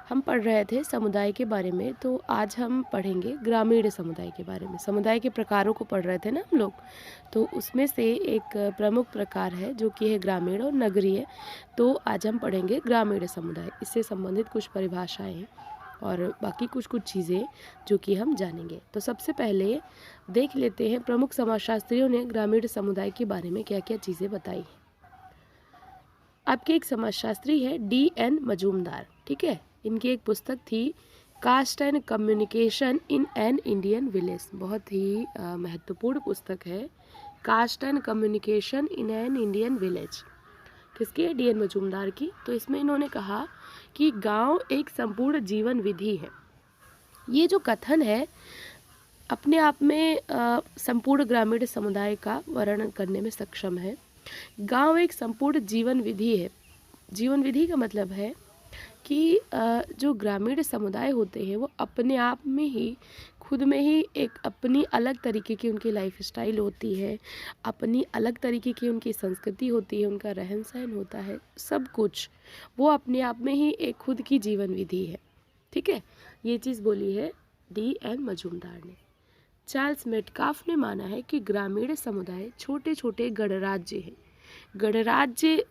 हम पढ़ रहे थे समुदाय के बारे में, तो आज हम पढ़ेंगे ग्रामीण समुदाय के बारे में। समुदाय के प्रकारों को पढ़ रहे थे ना हम लोग, तो उसमें से एक प्रमुख प्रकार है जो कि है ग्रामीण और नगरीय। तो आज हम पढ़ेंगे ग्रामीण समुदाय, इससे संबंधित कुछ परिभाषाएं और बाकी कुछ चीज़ें जो कि हम जानेंगे। तो सबसे पहले देख लेते हैं प्रमुख समाजशास्त्रियों ने ग्रामीण समुदाय के बारे में क्या क्या चीज़ें बताई हैं। आपके एक समाजशास्त्री है D.N. मजूमदार, ठीक है। इनकी एक पुस्तक थी caste and communication in an Indian village, बहुत ही महत्वपूर्ण पुस्तक है। Caste and communication in an Indian village किसकी है? D.N. मजूमदार की। तो इसमें इन्होंने कहा कि गांव एक संपूर्ण जीवन विधि है। ये जो कथन है अपने आप में संपूर्ण ग्रामीण समुदाय का वर्णन करने में सक्षम है। गांव एक संपूर्ण जीवन विधि है। जीवन विधि का मतलब है कि जो ग्रामीण समुदाय होते हैं वो अपने आप में ही खुद में ही एक अपनी अलग तरीके की उनकी लाइफ स्टाइल होती है, अपनी अलग तरीके की उनकी संस्कृति होती है, उनका रहन सहन होता है, सब कुछ वो अपने आप में ही एक खुद की जीवन विधि है, ठीक है। ये चीज़ बोली है D.N. मजूमदार ने। चार्ल्स मेटकाफ ने माना है कि ग्रामीण समुदाय छोटे छोटे गणराज्य हैं। गणराज्य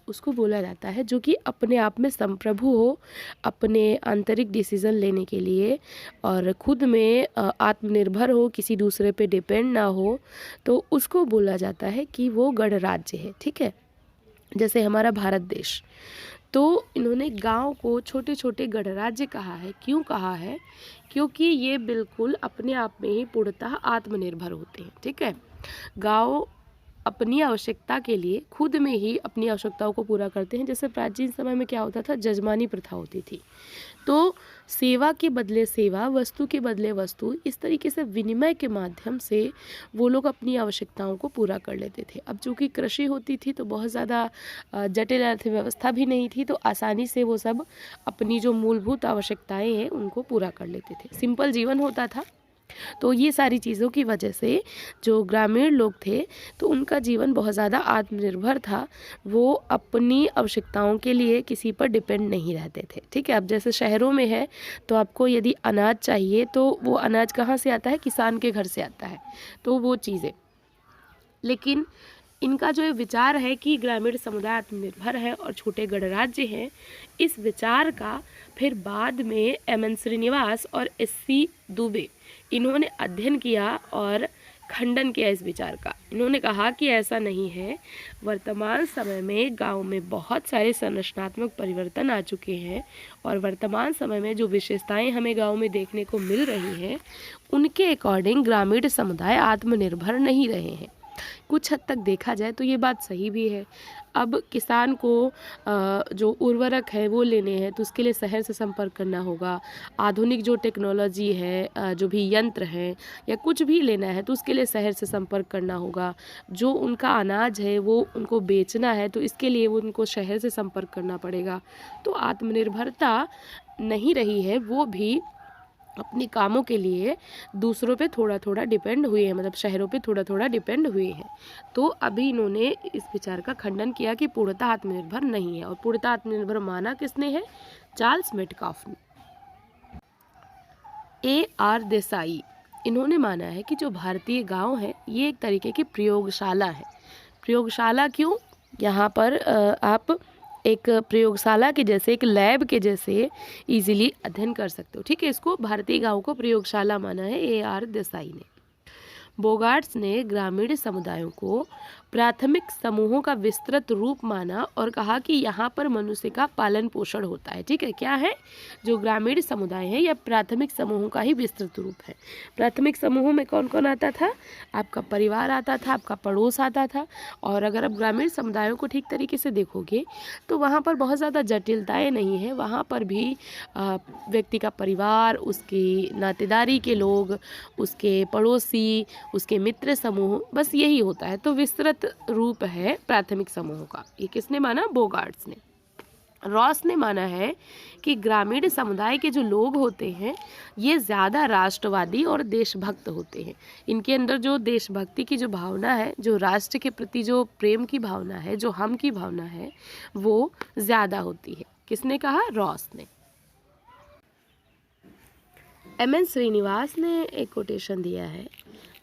उसको बोला जाता है जो कि अपने आप में संप्रभु हो, अपने आंतरिक डिसीजन लेने के लिए और खुद में आत्मनिर्भर हो, किसी दूसरे पे डिपेंड ना हो, तो उसको बोला जाता है कि वो गणराज्य है, ठीक है। जैसे हमारा भारत देश, तो इन्होंने गांव को छोटे छोटे गणराज्य कहा है। क्यों कहा है? क्योंकि ये बिल्कुल अपने आप में ही पूर्णतः आत्मनिर्भर होते हैं, ठीक है। गांव अपनी आवश्यकता के लिए खुद में ही अपनी आवश्यकताओं को पूरा करते हैं। जैसे प्राचीन समय में क्या होता था, जजमानी प्रथा होती थी, तो सेवा के बदले सेवा, वस्तु के बदले वस्तु, इस तरीके से विनिमय के माध्यम से वो लोग अपनी आवश्यकताओं को पूरा कर लेते थे। अब चूँकि कृषि होती थी तो बहुत ज़्यादा जटिल अर्थव्यवस्था भी नहीं थी, तो आसानी से वो सब अपनी जो मूलभूत आवश्यकताएं हैं उनको पूरा कर लेते थे। सिंपल जीवन होता था। तो ये सारी चीज़ों की वजह से जो ग्रामीण लोग थे तो उनका जीवन बहुत ज़्यादा आत्मनिर्भर था। वो अपनी आवश्यकताओं के लिए किसी पर डिपेंड नहीं रहते थे, ठीक है। अब जैसे शहरों में है तो आपको यदि अनाज चाहिए तो वो अनाज कहाँ से आता है? किसान के घर से आता है, तो वो चीज़ें। लेकिन इनका जो विचार है कि ग्रामीण समुदाय आत्मनिर्भर है और छोटे गणराज्य हैं, इस विचार का फिर बाद में M.N. श्रीनिवास और S.C. दुबे इन्होंने अध्ययन किया और खंडन किया इस विचार का। इन्होंने कहा कि ऐसा नहीं है। वर्तमान समय में गांव में बहुत सारे संरचनात्मक परिवर्तन आ चुके हैं और वर्तमान समय में जो विशेषताएं हमें गांव में देखने को मिल रही हैं उनके अकॉर्डिंग ग्रामीण समुदाय आत्मनिर्भर नहीं रहे हैं। कुछ हद तक देखा जाए तो ये बात सही भी है। अब किसान को जो उर्वरक है वो लेने हैं तो उसके लिए शहर से संपर्क करना होगा। आधुनिक जो टेक्नोलॉजी है, जो भी यंत्र हैं या कुछ भी लेना है तो उसके लिए शहर से संपर्क करना होगा। जो उनका अनाज है वो उनको बेचना है तो इसके लिए वो उनको शहर से संपर्क करना पड़ेगा। तो आत्मनिर्भरता नहीं रही है, वो भी अपने कामों के लिए दूसरों पे थोड़ा थोड़ा डिपेंड हुए हैं, मतलब शहरों पे थोड़ा थोड़ा डिपेंड हुए हैं। तो अभी इन्होंने इस विचार का खंडन किया कि पूर्णतः आत्मनिर्भर नहीं है, और पूर्णतः आत्मनिर्भर माना किसने है? चार्ल्स मेटकाफ ने। A.R. देसाई, इन्होंने माना है कि जो भारतीय गांव है ये एक तरीके की प्रयोगशाला है। प्रयोगशाला क्यों? यहाँ पर आप एक प्रयोगशाला के जैसे, एक लैब के जैसे इजीली अध्ययन कर सकते हो, ठीक है। इसको भारतीय गांव को प्रयोगशाला माना है A.R. देसाई ने। बोगार्ट्स ने ग्रामीण समुदायों को प्राथमिक समूहों का विस्तृत रूप माना और कहा कि यहाँ पर मनुष्य का पालन पोषण होता है, ठीक है। क्या है? जो ग्रामीण समुदाय है या प्राथमिक समूहों का ही विस्तृत रूप है। प्राथमिक समूहों में कौन कौन आता था? आपका परिवार आता था, आपका पड़ोस आता था। और अगर आप ग्रामीण समुदायों को ठीक तरीके से देखोगे तो वहाँ पर बहुत ज़्यादा जटिलताएँ नहीं है। वहाँ पर भी व्यक्ति का परिवार, उसकी नातेदारी के लोग, उसके पड़ोसी, उसके मित्र समूह, बस यही होता है। तो विस्तृत रूप है प्राथमिक समूहों का। ये किसने माना? बोगार्ट्स ने। रॉस ने माना है कि ग्रामीण समुदाय के जो लोग होते हैं ये ज़्यादा राष्ट्रवादी और देशभक्त होते हैं। इनके अंदर जो देशभक्ति की जो भावना है, जो राष्ट्र के प्रति जो प्रेम की भावना है, जो हम की भावना है, वो ज़्यादा होती है। किसने कहा? रॉस ने। एम.एन. श्रीनिवास ने एक कोटेशन दिया है,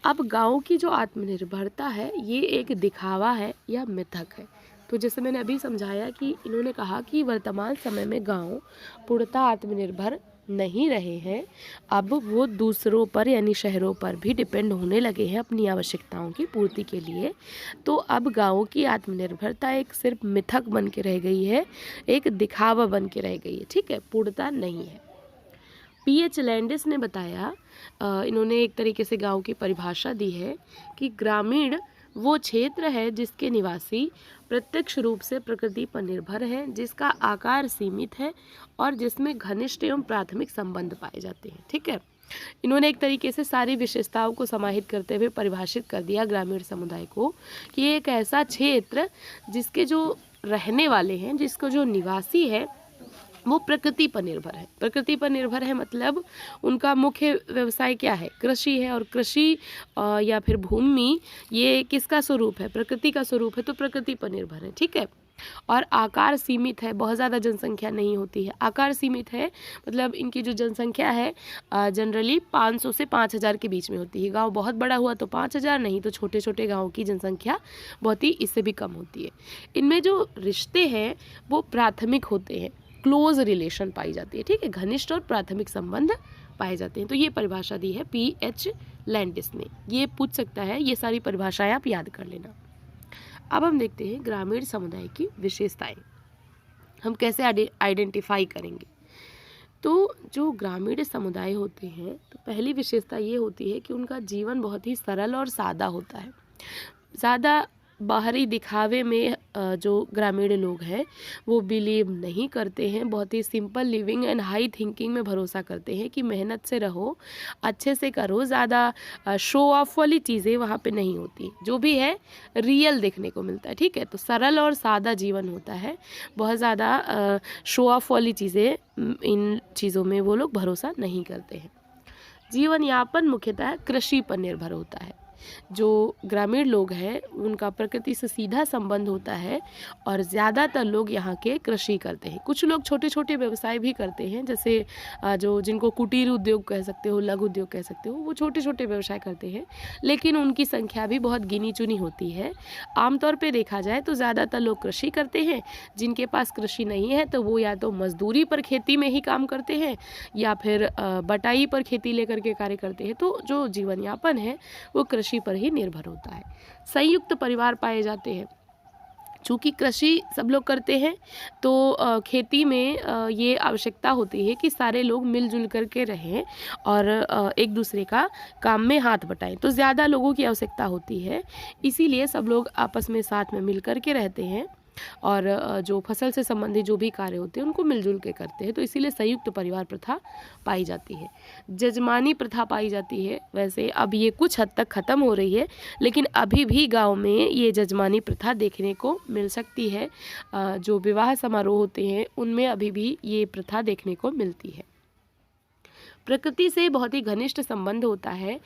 अब गाँव की जो आत्मनिर्भरता है ये एक दिखावा है या मिथक है। तो जैसे मैंने अभी समझाया कि इन्होंने कहा कि वर्तमान समय में गाँव पूर्णतः आत्मनिर्भर नहीं रहे हैं, अब वो दूसरों पर यानी शहरों पर भी डिपेंड होने लगे हैं अपनी आवश्यकताओं की पूर्ति के लिए। तो अब गाँवों की आत्मनिर्भरता एक सिर्फ मिथक बन के रह गई है, एक दिखावा बन के रह गई है, ठीक है, पूर्णता नहीं है। P.H. लैंडिस ने बताया, इन्होंने एक तरीके से गांव की परिभाषा दी है कि ग्रामीण वो क्षेत्र है जिसके निवासी प्रत्यक्ष रूप से प्रकृति पर निर्भर हैं, जिसका आकार सीमित है और जिसमें घनिष्ठ एवं प्राथमिक संबंध पाए जाते हैं, ठीक है। इन्होंने एक तरीके से सारी विशेषताओं को समाहित करते हुए परिभाषित कर दिया ग्रामीण समुदाय को कि एक ऐसा क्षेत्र जिसके जो रहने वाले हैं, जिसको जो निवासी है वो प्रकृति पर निर्भर है। प्रकृति पर निर्भर है मतलब उनका मुख्य व्यवसाय क्या है, कृषि है, और कृषि या फिर भूमि ये किसका स्वरूप है, प्रकृति का स्वरूप है, तो प्रकृति पर निर्भर है, ठीक है। और आकार सीमित है, बहुत ज़्यादा जनसंख्या नहीं होती है। आकार सीमित है मतलब इनकी जो जनसंख्या है जनरली 500 से 5000 के बीच में होती है। गांव बहुत बड़ा हुआ तो 5000, नहीं तो छोटे छोटे गाँव की जनसंख्या बहुत ही इससे भी कम होती है। इनमें जो रिश्ते हैं वो प्राथमिक होते हैं, क्लोज रिलेशन पाई जाती है, ठीक है, घनिष्ठ और प्राथमिक संबंध पाए जाते हैं। तो ये परिभाषा दी है P.H. लैंडिस ने, ये पूछ सकता है, ये सारी परिभाषाएं आप याद कर लेना। अब हम देखते हैं ग्रामीण समुदाय की विशेषताएं, हम कैसे आइडेंटिफाई करेंगे। तो जो ग्रामीण समुदाय होते हैं तो पहली विशेषता ये होती है कि उनका जीवन बहुत ही सरल और सादा होता है। ज़्यादा बाहरी दिखावे में जो ग्रामीण लोग हैं वो बिलीव नहीं करते हैं, बहुत ही simple living and high thinking में भरोसा करते हैं कि मेहनत से रहो, अच्छे से करो, ज़्यादा शो ऑफ वाली चीज़ें वहाँ पे नहीं होती, जो भी है रियल देखने को मिलता है, ठीक है। तो सरल और सादा जीवन होता है, बहुत ज़्यादा शो ऑफ वाली चीज़ें, इन चीज़ों में वो लोग भरोसा नहीं करते हैं। जीवन यापन मुख्यतः कृषि पर निर्भर होता है। जो ग्रामीण लोग हैं उनका प्रकृति से सीधा संबंध होता है और ज़्यादातर लोग यहाँ के कृषि करते हैं। कुछ लोग छोटे छोटे व्यवसाय भी करते हैं, जैसे जो जिनको कुटीर उद्योग कह सकते हो, लघु उद्योग कह सकते हो, वो छोटे छोटे व्यवसाय करते हैं, लेकिन उनकी संख्या भी बहुत गिनी चुनी होती है। आमतौर पे देखा जाए तो ज़्यादातर लोग कृषि करते हैं। जिनके पास कृषि नहीं है तो वो या तो मजदूरी पर खेती में ही काम करते हैं या फिर बटाई पर खेती लेकर के कार्य करते हैं। तो जो जीवन यापन है वो कृषि पर ही निर्भर होता है। संयुक्त परिवार पाए जाते हैं। चूँकि कृषि सब लोग करते हैं तो खेती में ये आवश्यकता होती है कि सारे लोग मिलजुल करके रहें और एक दूसरे का काम में हाथ बटाएं। तो ज़्यादा लोगों की आवश्यकता होती है, इसीलिए सब लोग आपस में साथ में मिल करके रहते हैं और जो फसल से संबंधित जो भी कार्य होते हैं उनको मिलजुल के करते हैं। तो इसीलिए संयुक्त परिवार प्रथा पाई जाती है। जजमानी प्रथा पाई जाती है। वैसे अब ये कुछ हद तक ख़त्म हो रही है, लेकिन अभी भी गांव में ये जजमानी प्रथा देखने को मिल सकती है। जो विवाह समारोह होते हैं उनमें अभी भी ये प्रथा देखने को मिलती है। प्रकृति से बहुत ही घनिष्ठ संबंध होता है।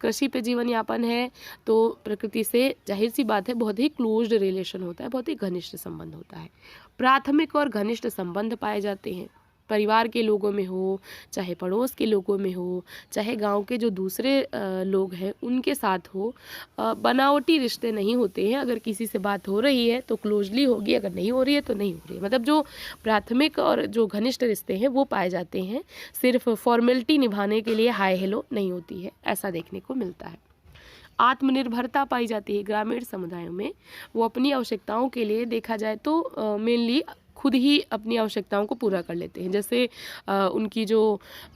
कृषि पे जीवन यापन है तो प्रकृति से जाहिर सी बात है बहुत ही क्लोज्ड रिलेशन होता है, बहुत ही घनिष्ठ संबंध होता है। प्राथमिक और घनिष्ठ संबंध पाए जाते हैं, परिवार के लोगों में हो, चाहे पड़ोस के लोगों में हो, चाहे गांव के जो दूसरे लोग हैं उनके साथ हो। बनावटी रिश्ते नहीं होते हैं। अगर किसी से बात हो रही है तो क्लोजली होगी, अगर नहीं हो रही है तो नहीं हो रही है। मतलब जो प्राथमिक और जो घनिष्ठ रिश्ते हैं वो पाए जाते हैं। सिर्फ फॉर्मेलिटी निभाने के लिए हाय हेलो नहीं होती है, ऐसा देखने को मिलता है। आत्मनिर्भरता पाई जाती है ग्रामीण समुदायों में। वो अपनी आवश्यकताओं के लिए देखा जाए तो मेनली खुद ही अपनी आवश्यकताओं को पूरा कर लेते हैं। जैसे उनकी जो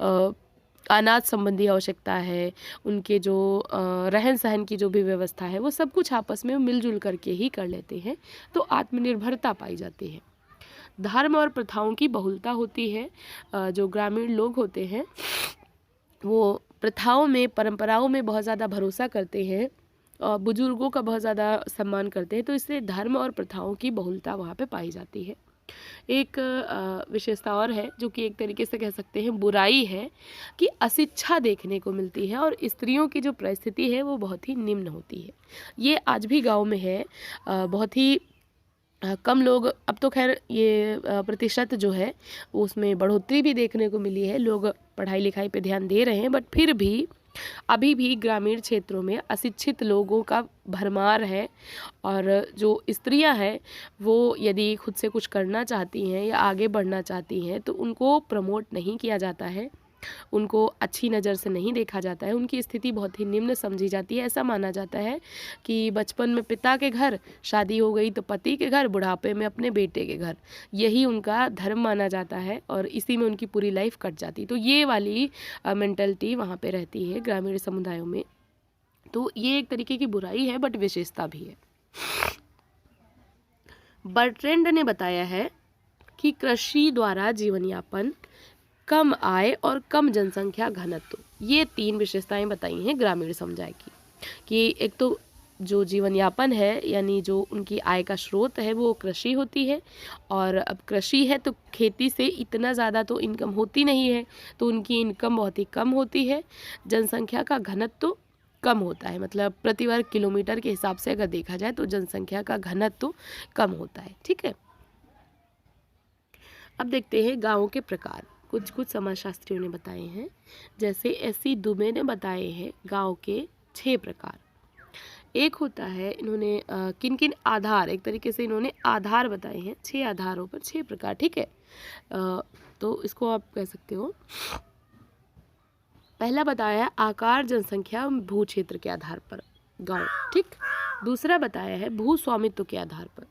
अनाज संबंधी आवश्यकता है, उनके जो रहन सहन की जो भी व्यवस्था है, वो सब कुछ आपस में मिलजुल करके ही कर लेते हैं। तो आत्मनिर्भरता पाई जाती है। धर्म और प्रथाओं की बहुलता होती है। जो ग्रामीण लोग होते हैं वो प्रथाओं में, परंपराओं में बहुत ज़्यादा भरोसा करते हैं और बुजुर्गों का बहुत ज़्यादा सम्मान करते हैं। तो इसलिए धर्म और प्रथाओं की बहुलता वहाँ पे पाई जाती है। एक विशेषता और है जो कि एक तरीके से कह सकते हैं बुराई है कि अशिक्षा देखने को मिलती है और स्त्रियों की जो परिस्थिति है वो बहुत ही निम्न होती है। ये आज भी गांव में है। बहुत ही कम लोग, अब तो खैर ये प्रतिशत जो है उसमें बढ़ोतरी भी देखने को मिली है, लोग पढ़ाई लिखाई पे ध्यान दे रहे हैं, बट फिर भी अभी भी ग्रामीण क्षेत्रों में अशिक्षित लोगों का भरमार है। और जो स्त्रियां हैं वो यदि खुद से कुछ करना चाहती हैं या आगे बढ़ना चाहती हैं तो उनको प्रमोट नहीं किया जाता है, उनको अच्छी नज़र से नहीं देखा जाता है, उनकी स्थिति बहुत ही निम्न समझी जाती है। ऐसा माना जाता है कि बचपन में पिता के घर, शादी हो गई तो पति के घर, बुढ़ापे में अपने बेटे के घर, यही उनका धर्म माना जाता है और इसी में उनकी पूरी लाइफ कट जाती। तो ये वाली मेंटलिटी वहाँ पे रहती है ग्रामीण समुदायों में। तो ये एक तरीके की बुराई है बट विशेषता भी है। बर्ट्रैंड ने बताया है कि कृषि द्वारा जीवन यापन, कम आय और कम जनसंख्या घनत्व, ये 3 विशेषताएं बताई हैं ग्रामीण समुदाय की। कि एक तो जो जीवन यापन है यानी जो उनकी आय का स्रोत है वो कृषि होती है, और अब कृषि है तो खेती से इतना ज़्यादा तो इनकम होती नहीं है, तो उनकी इनकम बहुत ही कम होती है। जनसंख्या का घनत्व तो कम होता है, मतलब प्रति वर्ग किलोमीटर के हिसाब से अगर देखा जाए तो जनसंख्या का घनत्व कम होता है। ठीक है, अब देखते हैं गाँवों के प्रकार। कुछ कुछ समाजशास्त्रियों ने बताए हैं, जैसे एस.सी. दुबे ने बताए हैं गांव के 6 प्रकार। एक होता है, इन्होंने किन किन आधार, एक तरीके से इन्होंने आधार बताए हैं, 6 आधारों पर 6 प्रकार। ठीक है, तो इसको आप कह सकते हो। पहला बताया है आकार, जनसंख्या, भू क्षेत्र के आधार पर गांव। ठीक, दूसरा बताया है भू स्वामित्व के आधार पर।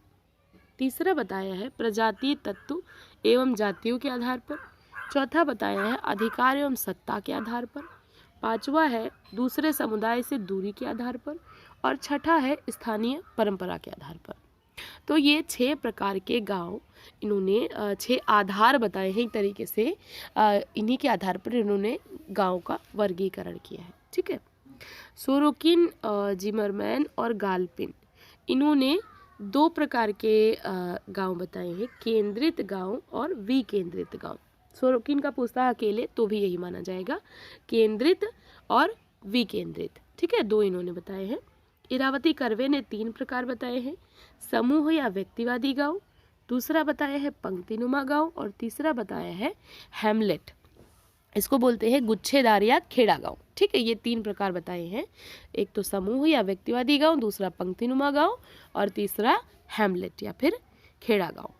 तीसरा बताया है प्रजातीय तत्व एवं जातियों के आधार पर। चौथा बताया है अधिकार एवं सत्ता के आधार पर। पांचवा है दूसरे समुदाय से दूरी के आधार पर। और छठा है स्थानीय परंपरा के आधार पर। तो ये 6 प्रकार के गांव इन्होंने 6 आधार बताए हैं एक तरीके से, इन्हीं के आधार पर इन्होंने गांव का वर्गीकरण किया है। ठीक है, सोरोकिन, जिमरमैन और गालपिन, इन्होंने 2 प्रकार के गांव बताए हैं, केंद्रित गांव और विकेंद्रित गांव। सोरोकिन का पूछता अकेले तो भी यही माना जाएगा, केंद्रित और विकेंद्रित। ठीक है, 2 इन्होंने बताए हैं। इरावती कर्वे ने 3 प्रकार बताए हैं, समूह या व्यक्तिवादी गांव, दूसरा बताया है पंक्तिनुमा गांव, और तीसरा बताया है हैमलेट, इसको बोलते हैं गुच्छेदार या खेड़ा गांव। ठीक है, ये 3 प्रकार बताए हैं, एक तो समूह या व्यक्तिवादी गांव, दूसरा पंक्तिनुमा गांव, और तीसरा हैमलेट या फिर खेड़ा गांव।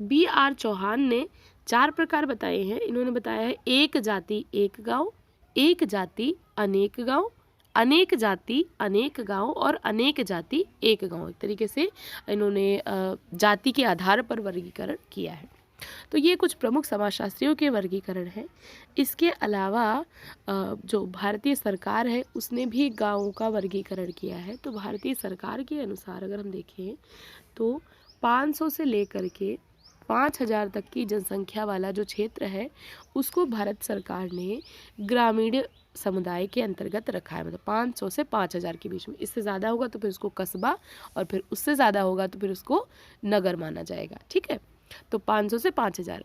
B.R. चौहान ने 4 प्रकार बताए हैं। इन्होंने बताया है एक जाति एक गांव, एक जाति अनेक गांव, अनेक जाति अनेक गांव, और अनेक जाति एक गांव। एक तरीके से इन्होंने जाति के आधार पर वर्गीकरण किया है। तो ये कुछ प्रमुख समाजशास्त्रियों के वर्गीकरण है। इसके अलावा जो भारतीय सरकार है उसने भी गांवों का वर्गीकरण किया है। तो भारतीय सरकार के अनुसार अगर हम देखें तो 500 से लेकर के 5000 तक की जनसंख्या वाला जो क्षेत्र है उसको भारत सरकार ने ग्रामीण समुदाय के अंतर्गत रखा है। मतलब 500 से 5000 के बीच में, इससे ज़्यादा होगा तो फिर उसको कस्बा, और फिर उससे ज़्यादा होगा तो फिर उसको नगर माना जाएगा। ठीक है, तो 500 से 5000।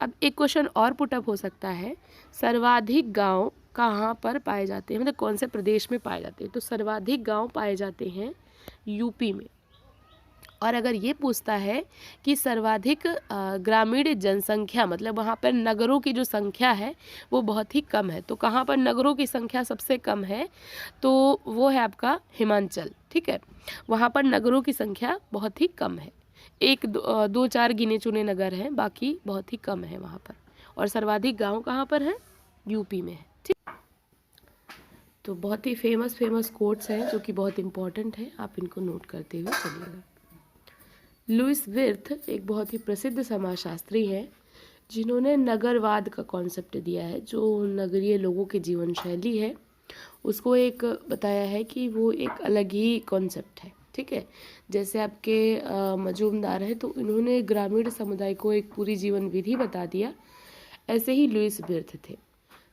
अब एक क्वेश्चन और पुटअप हो सकता है, सर्वाधिक गांव कहाँ पर पाए जाते हैं, मतलब कौन से प्रदेश में पाए जाते हैं। तो सर्वाधिक गांव पाए जाते हैं यूपी में। और अगर ये पूछता है कि सर्वाधिक ग्रामीण जनसंख्या, मतलब वहाँ पर नगरों की जो संख्या है वो बहुत ही कम है, तो कहाँ पर नगरों की संख्या सबसे कम है, तो वो है आपका हिमाचल। ठीक है, वहाँ पर नगरों की संख्या बहुत ही कम है, 1-2-4 गिने चुने नगर हैं, बाकी बहुत ही कम है वहाँ पर। और सर्वाधिक गांव कहाँ पर है, यूपी में है। ठीक, तो बहुत ही फेमस कोट्स हैं जो कि बहुत इंपॉर्टेंट है, आप इनको नोट करते हुए चलिएगा। लुइस विर्थ एक बहुत ही प्रसिद्ध समाजशास्त्री हैं जिन्होंने नगरवाद का कॉन्सेप्ट दिया है, जो नगरीय लोगों की जीवन शैली है उसको एक बताया है कि वो एक अलग ही कॉन्सेप्ट है। ठीक है, जैसे आपके मजूमदार है तो इन्होंने ग्रामीण समुदाय को एक पूरी जीवन विधि बता दिया, ऐसे ही लुइस विर्थ थे।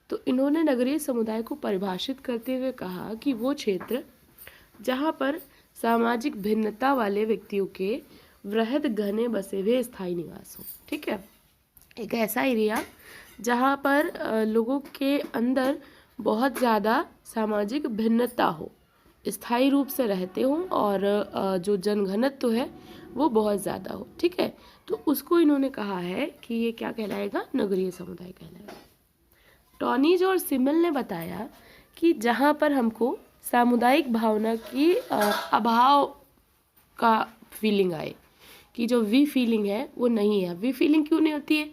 तो इन्होंने नगरीय समुदाय को परिभाषित करते हुए कहा कि वो क्षेत्र जहाँ पर सामाजिक भिन्नता वाले व्यक्तियों के वृहद घने बसे हुए स्थायी निवास हो। ठीक है, एक ऐसा एरिया जहाँ पर लोगों के अंदर बहुत ज़्यादा सामाजिक भिन्नता हो, स्थायी रूप से रहते हों और जो जनघनत्व है वो बहुत ज़्यादा हो, ठीक है। तो उसको इन्होंने कहा है कि ये क्या कहलाएगा, नगरीय समुदाय कहलाएगा। टॉनीज और सिमल ने बताया कि जहाँ पर हमको सामुदायिक भावना की अभाव का फीलिंग आए, कि जो वी फीलिंग है वो नहीं है। वी फीलिंग क्यों नहीं होती है?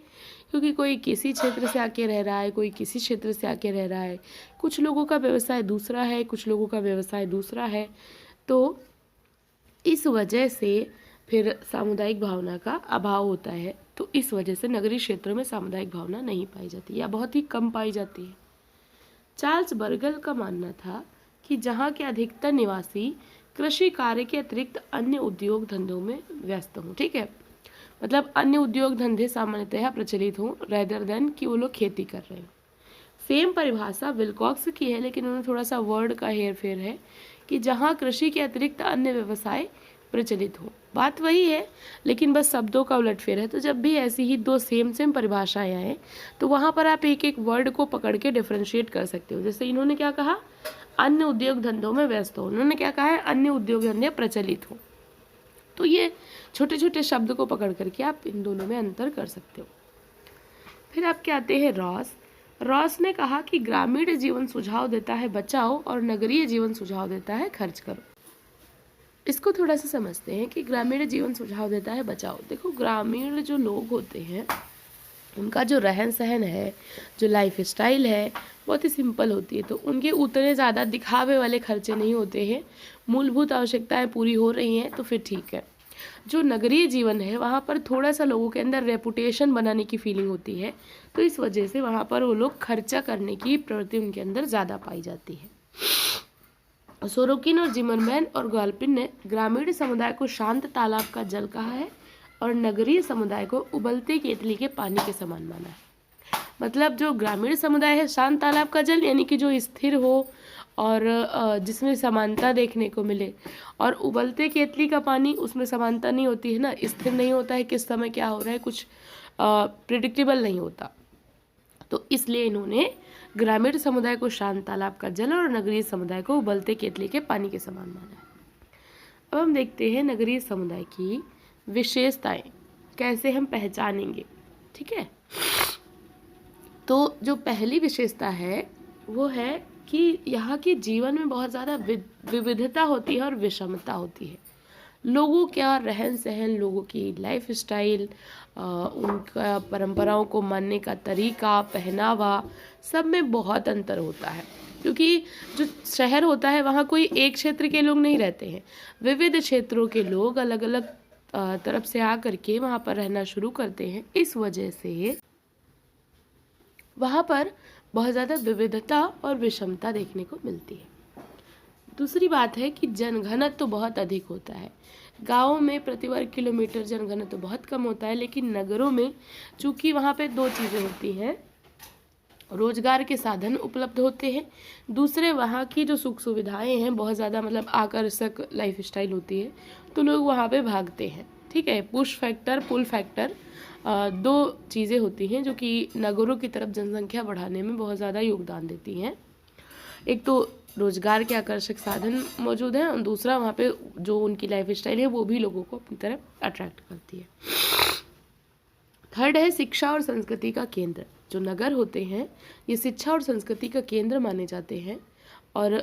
क्योंकि कोई किसी क्षेत्र से आके रह रहा है, कोई किसी क्षेत्र से आके रह रहा है, कुछ लोगों का व्यवसाय दूसरा है, कुछ लोगों का व्यवसाय दूसरा है, तो इस वजह से फिर सामुदायिक भावना का अभाव होता है। तो इस वजह से नगरीय क्षेत्रों में सामुदायिक भावना नहीं पाई जाती या बहुत ही कम पाई जाती है। चार्ल्स बर्गल का मानना था कि जहाँ के अधिकतर निवासी कृषि कार्य के अतिरिक्त अन्य उद्योग धंधों में व्यस्त हों, ठीक है, मतलब अन्य उद्योग धंधे सामान्यतः प्रचलित हों रेदर देन कि वो लोग खेती कर रहे हैं। सेम परिभाषा विलकॉक्स की है, लेकिन उन्होंने थोड़ा सा वर्ड का हेर फेर है कि जहाँ कृषि के अतिरिक्त अन्य व्यवसाय प्रचलित हो। बात वही है, लेकिन बस शब्दों का उलटफेर है। तो जब भी ऐसी ही दो सेम परिभाषाएं आए तो वहाँ पर आप एक एक वर्ड को पकड़ के डिफ्रेंशिएट कर सकते हो। जैसे इन्होंने क्या कहा, अन्य उद्योग धंधों में व्यस्त हो, उन्होंने क्या कहा है, अन्य उद्योग धंधे प्रचलित हो। तो ये छोटे छोटे शब्द को पकड़ करके आप इन दोनों में अंतर कर सकते हो। फिर आपके आते हैं रॉस ने कहा कि ग्रामीण जीवन सुझाव देता है बचाओ और नगरीय जीवन सुझाव देता है खर्च करो। इसको थोड़ा सा समझते हैं कि ग्रामीण जीवन सुझाव देता है बचाओ। देखो, ग्रामीण जो लोग होते हैं उनका जो रहन सहन है, जो लाइफ स्टाइल है, बहुत ही सिंपल होती है। तो उनके उतने ज़्यादा दिखावे वाले खर्चे नहीं होते हैं, मूलभूत आवश्यकताएं पूरी हो रही हैं तो फिर ठीक है। जो नगरीय जीवन है वहाँ पर थोड़ा सा लोगों के अंदर रेपुटेशन बनाने की फीलिंग होती है, तो इस वजह से वहाँ पर वो लोग खर्चा करने की प्रवृत्ति उनके अंदर ज़्यादा पाई जाती है। सोरोकिन और जिमरमैन और गाल्पिन ने ग्रामीण समुदाय को शांत तालाब का जल कहा है और नगरीय समुदाय को उबलते केतली के पानी के समान माना है। मतलब जो ग्रामीण समुदाय है शांत तालाब का जल, यानी कि जो स्थिर हो और जिसमें समानता देखने को मिले, और उबलते केतली का पानी, उसमें समानता नहीं होती है ना, स्थिर नहीं होता है, किस समय क्या हो रहा है कुछ प्रिडिक्टेबल नहीं होता। तो इसलिए इन्होंने ग्रामीण समुदाय को शांत तालाब का जल और नगरीय समुदाय को उबलते केतली के पानी के समान माना है। अब हम देखते हैं नगरीय समुदाय की विशेषताएं कैसे हम पहचानेंगे, ठीक है। तो जो पहली विशेषता है वो है कि यहाँ के जीवन में बहुत ज़्यादा विविधता होती है और विषमता होती है। लोगों का रहन सहन, लोगों की लाइफ स्टाइल, उनका परंपराओं को मानने का तरीका, पहनावा, सब में बहुत अंतर होता है। क्योंकि जो शहर होता है वहाँ कोई एक क्षेत्र के लोग नहीं रहते हैं, विविध क्षेत्रों के लोग अलग अलग तरफ से आ करके वहाँ पर रहना शुरू करते हैं। इस वजह से वहाँ पर बहुत ज़्यादा विविधता और विषमता देखने को मिलती है। दूसरी बात है कि जनघनत्व तो बहुत अधिक होता है। गाँव में प्रति वर्ग किलोमीटर जनघनत्व तो बहुत कम होता है, लेकिन नगरों में चूँकि वहाँ पे दो चीज़ें होती हैं, रोजगार के साधन उपलब्ध होते हैं, दूसरे वहाँ की जो सुख सुविधाएं हैं बहुत ज़्यादा मतलब आकर्षक लाइफ स्टाइल होती है, तो लोग वहाँ पे भागते हैं, ठीक है। पुश फैक्टर, पुल फैक्टर, दो चीज़ें होती हैं जो कि नगरों की तरफ जनसंख्या बढ़ाने में बहुत ज़्यादा योगदान देती हैं। एक तो रोजगार के आकर्षक साधन मौजूद हैं और दूसरा वहाँ पे जो उनकी लाइफ स्टाइल है वो भी लोगों को अपनी तरफ अट्रैक्ट करती है। थर्ड है शिक्षा और संस्कृति का केंद्र। जो नगर होते हैं ये शिक्षा और संस्कृति का केंद्र माने जाते हैं और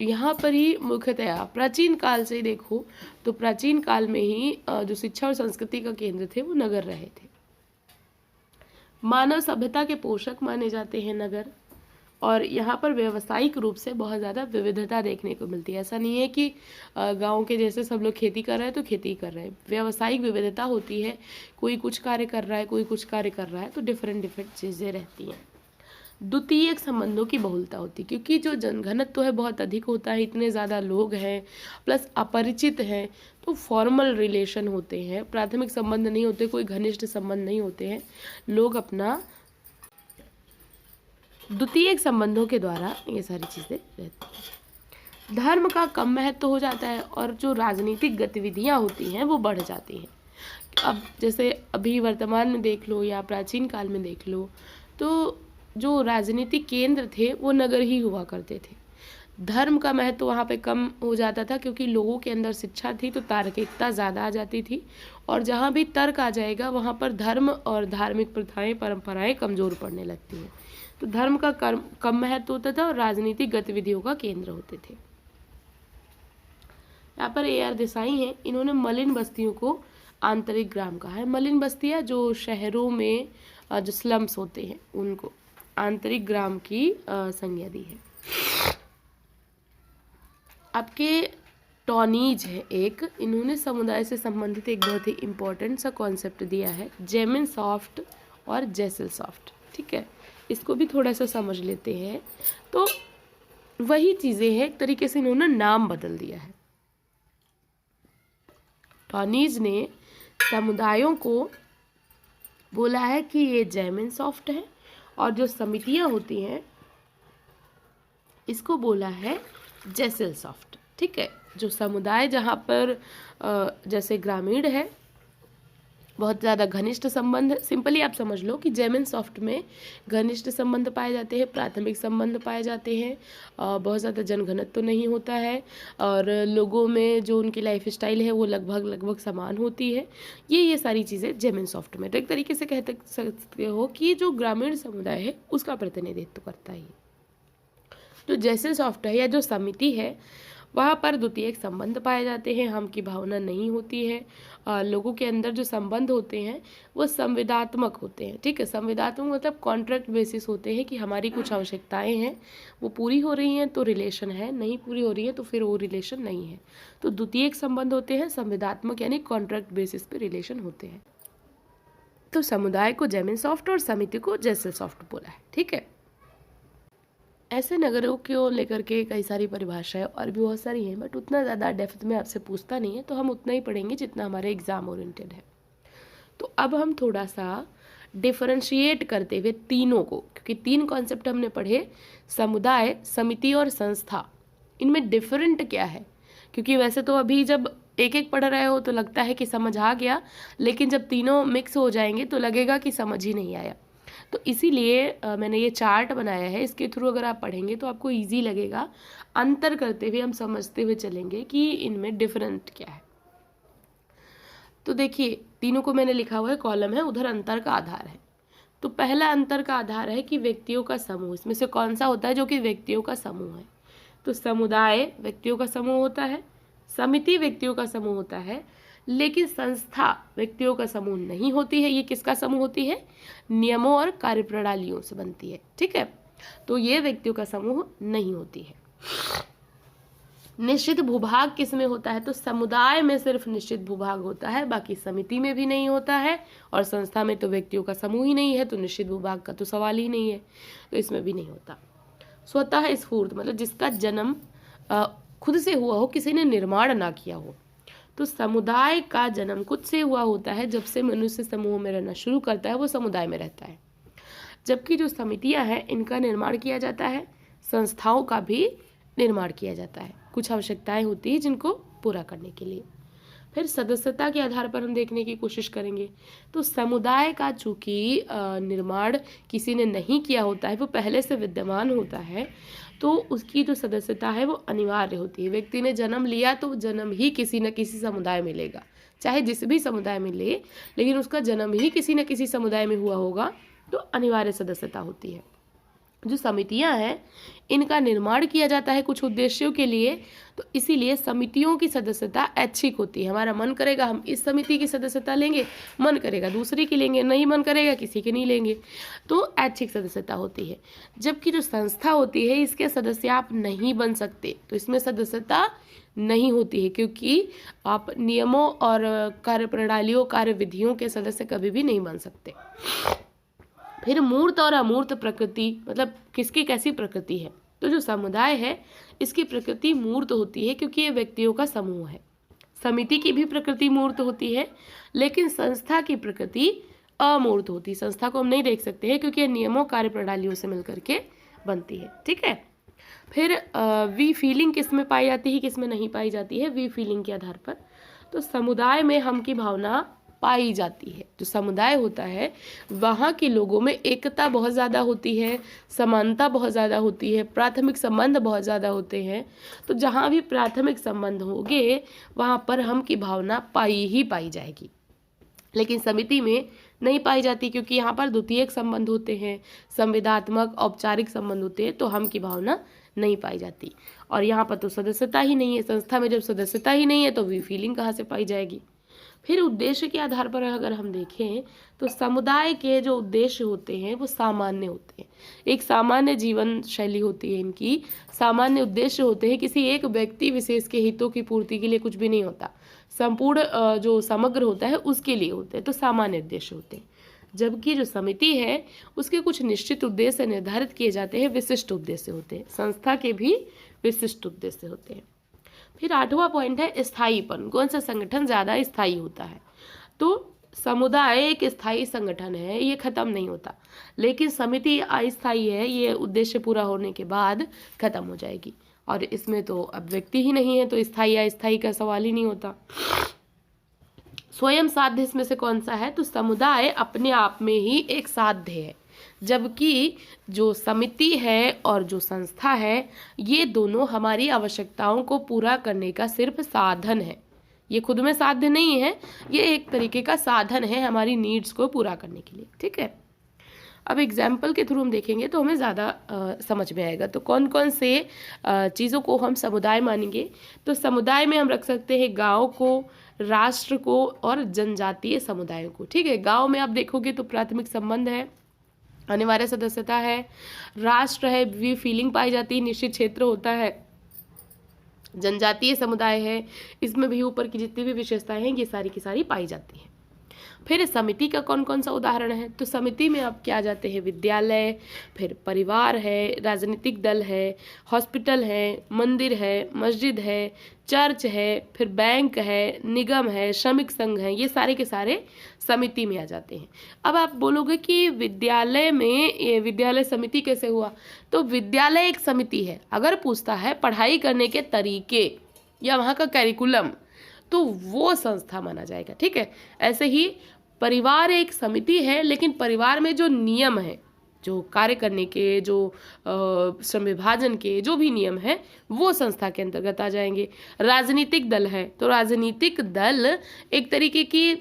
यहाँ पर ही मुख्यतया प्राचीन काल से देखो तो प्राचीन काल में ही जो शिक्षा और संस्कृति का केंद्र थे वो नगर रहे थे। मानव सभ्यता के पोषक माने जाते हैं नगर, और यहाँ पर व्यावसायिक रूप से बहुत ज़्यादा विविधता देखने को मिलती है। ऐसा नहीं है कि गांव के जैसे सब लोग खेती कर रहे हैं तो खेती कर रहे हैं, व्यावसायिक विविधता होती है, कोई कुछ कार्य कर रहा है, कोई कुछ कार्य कर रहा है, तो डिफरेंट चीज़ें रहती हैं। द्वितीयक संबंधों की बहुलता होती है, क्योंकि जो जनघनत्व तो है बहुत अधिक होता है, इतने ज़्यादा लोग हैं प्लस अपरिचित हैं, तो फॉर्मल रिलेशन होते हैं, प्राथमिक संबंध नहीं होते, कोई घनिष्ठ संबंध नहीं होते हैं, लोग अपना द्वितीयक संबंधों के द्वारा ये सारी चीज़ें रहती हैं। धर्म का कम महत्व हो जाता है और जो राजनीतिक गतिविधियाँ होती हैं वो बढ़ जाती हैं। अब जैसे अभी वर्तमान में देख लो या प्राचीन काल में देख लो, तो जो राजनीतिक केंद्र थे वो नगर ही हुआ करते थे। धर्म का महत्व वहाँ पे कम हो जाता था, क्योंकि लोगों के अंदर शिक्षा थी तो तार्किकता ज़्यादा आ जाती थी, और जहाँ भी तर्क आ जाएगा वहाँ पर धर्म और धार्मिक प्रथाएं परंपराएं कमज़ोर पड़ने लगती हैं। तो धर्म का कम महत्व होता था और राजनीतिक गतिविधियों का केंद्र होते थे। यहाँ पर AR देसाई हैं, इन्होंने मलिन बस्तियों को आंतरिक ग्राम कहा है। मलिन बस्तियाँ जो शहरों में जो स्लम्स होते हैं उनको आंतरिक ग्राम की संज्ञा दी है। आपके टॉनीज है एक, इन्होंने समुदाय से संबंधित एक बहुत ही इम्पोर्टेंट सा कॉन्सेप्ट दिया है, जेमिन सॉफ्ट और जेसल सॉफ्ट। ठीक है, इसको भी थोड़ा सा समझ लेते हैं। तो वही चीज़ें हैं, एक तरीके से इन्होंने नाम बदल दिया है। टॉनीज ने समुदायों को बोला है कि ये जेमिन सॉफ्ट है, और जो समितियां होती हैं इसको बोला है जेसल सॉफ्ट। ठीक है, जो समुदाय जहाँ पर जैसे ग्रामीण है, बहुत ज़्यादा घनिष्ठ संबंध, सिंपली आप समझ लो कि जेमिन सॉफ्ट में घनिष्ठ संबंध पाए जाते हैं, प्राथमिक संबंध पाए जाते हैं, बहुत ज़्यादा जनघनत्व तो नहीं होता है, और लोगों में जो उनकी लाइफ स्टाइल है वो लगभग समान होती है। ये सारी चीज़ें जेमिन सॉफ्ट में, तो एक तरीके से कह सकते हो कि जो ग्रामीण समुदाय है उसका प्रतिनिधित्व करता है। जो जेसल सॉफ्ट है या जो समिति है वहाँ पर द्वितीयक संबंध पाए जाते हैं, हम की भावना नहीं होती है। लोगों के अंदर जो संबंध होते हैं वो संविदात्मक होते हैं। ठीक है, संविदात्मक मतलब कॉन्ट्रैक्ट बेसिस होते हैं कि हमारी कुछ आवश्यकताएं हैं, वो पूरी हो रही हैं तो रिलेशन है, नहीं पूरी हो रही है तो फिर वो रिलेशन नहीं है। तो द्वितीयक संबंध होते हैं संविदात्मक, यानी कॉन्ट्रैक्ट बेसिस पे रिलेशन होते हैं। तो समुदाय को जेमिन सॉफ्ट और समिति को जेसल सॉफ्ट बोला है। ठीक है, ऐसे नगरों को लेकर के कई सारी परिभाषाएं और भी बहुत सारी हैं, बट उतना ज़्यादा डेप्थ में आपसे पूछता नहीं है, तो हम उतना ही पढ़ेंगे जितना हमारे एग्जाम ओरिएंटेड है। तो अब हम थोड़ा सा डिफरेंशिएट करते हुए तीनों को, क्योंकि 3 कॉन्सेप्ट हमने पढ़े, समुदाय, समिति और संस्था, इनमें डिफरेंट क्या है। क्योंकि वैसे तो अभी जब एक एक पढ़ रहे हो तो लगता है कि समझ आ गया, लेकिन जब तीनों मिक्स हो जाएंगे तो लगेगा कि समझ ही नहीं आया। तो इसीलिए मैंने ये चार्ट बनाया है, इसके थ्रू अगर आप पढ़ेंगे तो आपको इजी लगेगा। अंतर करते हुए हम समझते हुए चलेंगे कि इनमें डिफरेंट क्या है। तो देखिए, तीनों को मैंने लिखा हुआ है, कॉलम है, उधर अंतर का आधार है। तो पहला अंतर का आधार है कि व्यक्तियों का समूह, इसमें से कौन सा होता है जो कि व्यक्तियों का समूह है। तो समुदाय व्यक्तियों का समूह होता है, समिति व्यक्तियों का समूह होता है, लेकिन संस्था व्यक्तियों का समूह नहीं होती है। ये किसका समूह होती है? नियमों और कार्यप्रणालियों से बनती है। ठीक है, तो ये व्यक्तियों का समूह नहीं होती है। निश्चित भूभाग किस में होता है? तो समुदाय में सिर्फ निश्चित भूभाग होता है, बाकी समिति में भी नहीं होता है, और संस्था में तो व्यक्तियों का समूह ही नहीं है, तो निश्चित भूभाग का तो सवाल ही नहीं है, तो इसमें भी नहीं होता। स्वतः स्फूर्त मतलब जिसका जन्म खुद से हुआ हो, किसी ने निर्माण ना किया हो। तो समुदाय का जन्म खुद से हुआ होता है, जब से मनुष्य समूह में रहना शुरू करता है वो समुदाय में रहता है। जबकि जो समितियां हैं इनका निर्माण किया जाता है, संस्थाओं का भी निर्माण किया जाता है, कुछ आवश्यकताएं होती है जिनको पूरा करने के लिए। फिर सदस्यता के आधार पर हम देखने की कोशिश करेंगे। तो समुदाय का चूंकि निर्माण किसी ने नहीं किया होता है, वो पहले से विद्यमान होता है, तो उसकी जो सदस्यता है वो अनिवार्य होती है। व्यक्ति ने जन्म लिया तो जन्म ही किसी न किसी समुदाय में लेगा, चाहे जिस भी समुदाय में ले, लेकिन उसका जन्म ही किसी न किसी समुदाय में हुआ होगा, तो अनिवार्य सदस्यता होती है। जो समितियां हैं इनका निर्माण किया जाता है कुछ उद्देश्यों के लिए, तो इसीलिए समितियों की सदस्यता ऐच्छिक होती है। हमारा मन करेगा हम इस समिति की सदस्यता लेंगे, मन करेगा दूसरी की लेंगे, नहीं मन करेगा किसी की नहीं लेंगे, तो ऐच्छिक सदस्यता होती है। जबकि जो संस्था होती है इसके सदस्य आप नहीं बन सकते, तो इसमें सदस्यता नहीं होती है, क्योंकि आप नियमों और कार्यप्रणालियों, कार्यविधियों के सदस्य कभी भी नहीं बन सकते। फिर मूर्त और अमूर्त प्रकृति, मतलब किसकी कैसी प्रकृति है? तो जो समुदाय है इसकी प्रकृति मूर्त होती है, क्योंकि ये व्यक्तियों का समूह है। समिति की भी प्रकृति मूर्त होती है, लेकिन संस्था की प्रकृति अमूर्त होती है। संस्था को हम नहीं देख सकते हैं, क्योंकि ये नियमों कार्यप्रणालियों से मिलकर के बनती है। ठीक है, फिर वी फीलिंग किस में पाई जाती है, किस में नहीं पाई जाती है? वी फीलिंग के आधार पर। तो समुदाय में हम की भावना पाई जाती है। जो समुदाय होता है वहाँ के लोगों में एकता बहुत ज़्यादा होती है, समानता बहुत ज़्यादा होती है, प्राथमिक संबंध बहुत ज़्यादा होते हैं। तो जहाँ भी प्राथमिक संबंध होंगे वहाँ पर हम की भावना पाई ही पाई जाएगी। लेकिन समिति में नहीं पाई जाती, क्योंकि यहाँ पर द्वितीयक संबंध होते हैं, संविदात्मक औपचारिक संबंध होते हैं, तो हम की भावना नहीं पाई जाती। और यहाँ पर तो सदस्यता ही नहीं है, संस्था में जब सदस्यता ही नहीं है तो वी फीलिंग कहाँ से पाई जाएगी। फिर उद्देश्य के आधार पर अगर हम देखें तो समुदाय के जो उद्देश्य होते हैं वो सामान्य होते हैं। एक सामान्य जीवन शैली होती है इनकी, सामान्य उद्देश्य होते हैं। किसी एक व्यक्ति विशेष के हितों की पूर्ति के लिए कुछ भी नहीं होता, संपूर्ण जो समग्र होता है उसके लिए होते हैं, तो सामान्य उद्देश्य होते हैं। जबकि जो समिति है उसके कुछ निश्चित उद्देश्य निर्धारित किए जाते हैं, विशिष्ट उद्देश्य होते हैं। संस्था के भी विशिष्ट उद्देश्य होते हैं। फिर 8वां पॉइंट है स्थायीपन। कौन सा संगठन ज़्यादा स्थायी होता है? तो समुदाय एक स्थायी संगठन है, ये खत्म नहीं होता, लेकिन समिति अस्थायी है, ये उद्देश्य पूरा होने के बाद खत्म हो जाएगी। और इसमें तो अब व्यक्ति ही नहीं है, तो स्थायी अस्थायी का सवाल ही नहीं होता। स्वयं साध्य इसमें से कौन सा है? तो समुदाय अपने आप में ही एक साध्य है, जबकि जो समिति है और जो संस्था है ये दोनों हमारी आवश्यकताओं को पूरा करने का सिर्फ साधन है। ये खुद में साध्य नहीं है, ये एक तरीके का साधन है हमारी नीड्स को पूरा करने के लिए। ठीक है, अब एग्जाम्पल के थ्रू हम देखेंगे तो हमें ज़्यादा समझ में आएगा। तो कौन कौन से चीज़ों को हम समुदाय मानेंगे? तो समुदाय में हम रख सकते हैं गाँव को, राष्ट्र को और जनजातीय समुदायों को। ठीक है, गाँव में आप देखोगे तो प्राथमिक संबंध है, अनिवार्य सदस्यता है, राष्ट्र है, वी फीलिंग पाई जाती है, निश्चित क्षेत्र होता है, जनजातीय समुदाय है, इसमें भी ऊपर की जितनी भी विशेषताएं हैं ये सारी की सारी पाई जाती हैं। फिर समिति का कौन कौन सा उदाहरण है? तो समिति में आप क्या जाते हैं? विद्यालय, फिर परिवार है, राजनीतिक दल है, हॉस्पिटल है, मंदिर है, मस्जिद है, चर्च है, फिर बैंक है, निगम है, श्रमिक संघ है, ये सारे के सारे समिति में आ जाते हैं। अब आप बोलोगे कि विद्यालय में ये विद्यालय समिति कैसे हुआ? तो विद्यालय एक समिति है। अगर पूछता है पढ़ाई करने के तरीके या वहाँ का कैरिकुलम, तो वो संस्था माना जाएगा। ठीक है, ऐसे ही परिवार एक समिति है, लेकिन परिवार में जो नियम है, जो कार्य करने के, जो श्रम विभाजन के जो भी नियम हैं वो संस्था के अंतर्गत आ जाएंगे। राजनीतिक दल है तो राजनीतिक दल एक तरीके की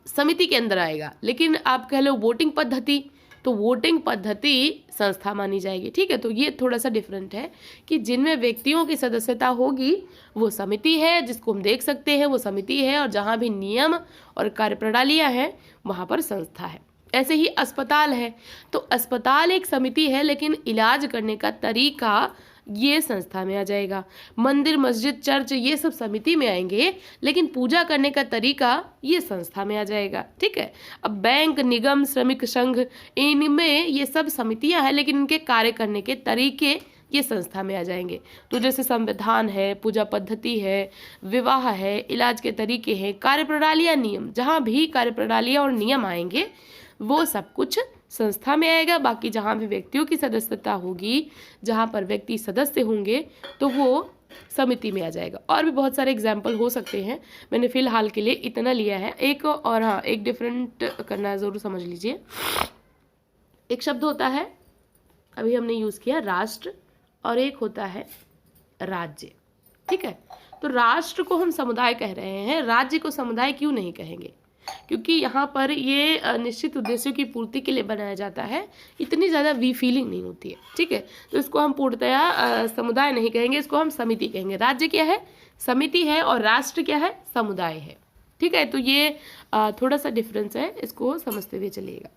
समिति के अंदर आएगा, लेकिन आप कह लो वोटिंग पद्धति, तो वोटिंग पद्धति संस्था मानी जाएगी। ठीक है, तो ये थोड़ा सा डिफरेंट है कि जिनमें व्यक्तियों की सदस्यता होगी वो समिति है, जिसको हम देख सकते हैं वो समिति है, और जहाँ भी नियम और कार्यप्रणालियाँ हैं वहाँ पर संस्था है। ऐसे ही अस्पताल है तो अस्पताल एक समिति है, लेकिन इलाज करने का तरीका ये संस्था में आ जाएगा। मंदिर, मस्जिद, चर्च ये सब समिति में आएंगे, लेकिन पूजा करने का तरीका ये संस्था में आ जाएगा। ठीक है, अब बैंक, निगम, श्रमिक संघ, इनमें ये सब समितियां हैं, लेकिन इनके कार्य करने के तरीके ये संस्था में आ जाएंगे। तो जैसे संविधान है, पूजा पद्धति है, विवाह है, इलाज के तरीके हैं, कार्यप्रणालियाँ, नियम, जहाँ भी कार्यप्रणालियाँ और नियम आएंगे वो सब कुछ संस्था में आएगा। बाकी जहाँ भी व्यक्तियों की सदस्यता होगी, जहाँ पर व्यक्ति सदस्य होंगे, तो वो समिति में आ जाएगा। और भी बहुत सारे एग्जाम्पल हो सकते हैं, मैंने फिलहाल के लिए इतना लिया है। एक और हाँ, एक डिफरेंट करना ज़रूर समझ लीजिए। एक शब्द होता है, अभी हमने यूज़ किया राष्ट्र, और एक होता है राज्य। ठीक है, तो राष्ट्र को हम समुदाय कह रहे हैं, राज्य को समुदाय क्यों नहीं कहेंगे? क्योंकि यहाँ पर ये निश्चित उद्देश्यों की पूर्ति के लिए बनाया जाता है, इतनी ज़्यादा वी फीलिंग नहीं होती है। ठीक है, तो इसको हम पूर्णतया समुदाय नहीं कहेंगे, इसको हम समिति कहेंगे। राज्य क्या है? समिति है, और राष्ट्र क्या है? समुदाय है। ठीक है, तो ये थोड़ा सा डिफरेंस है, इसको समझते हुए चलिएगा।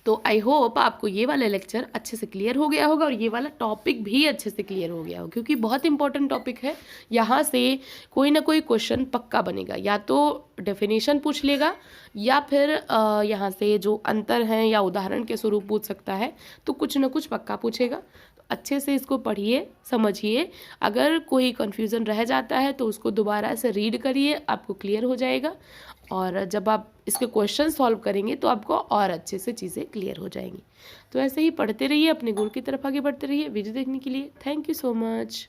तो आई होप आपको ये वाला लेक्चर अच्छे से क्लियर हो गया होगा, और ये वाला टॉपिक भी अच्छे से क्लियर हो गया होगा, क्योंकि बहुत इंपॉर्टेंट टॉपिक है। यहाँ से कोई ना कोई क्वेश्चन पक्का बनेगा, या तो डेफिनेशन पूछ लेगा, या फिर यहाँ से जो अंतर हैं या उदाहरण के स्वरूप पूछ सकता है, तो कुछ ना कुछ पक्का पूछेगा। तो अच्छे से इसको पढ़िए, समझिए। अगर कोई कन्फ्यूज़न रह जाता है तो उसको दोबारा से रीड करिए, आपको क्लियर हो जाएगा। और जब आप इसके क्वेश्चन सॉल्व करेंगे तो आपको और अच्छे से चीज़ें क्लियर हो जाएंगी। तो ऐसे ही पढ़ते रहिए, अपने गोल की तरफ आगे बढ़ते रहिए। वीडियो देखने के लिए थैंक यू सो मच।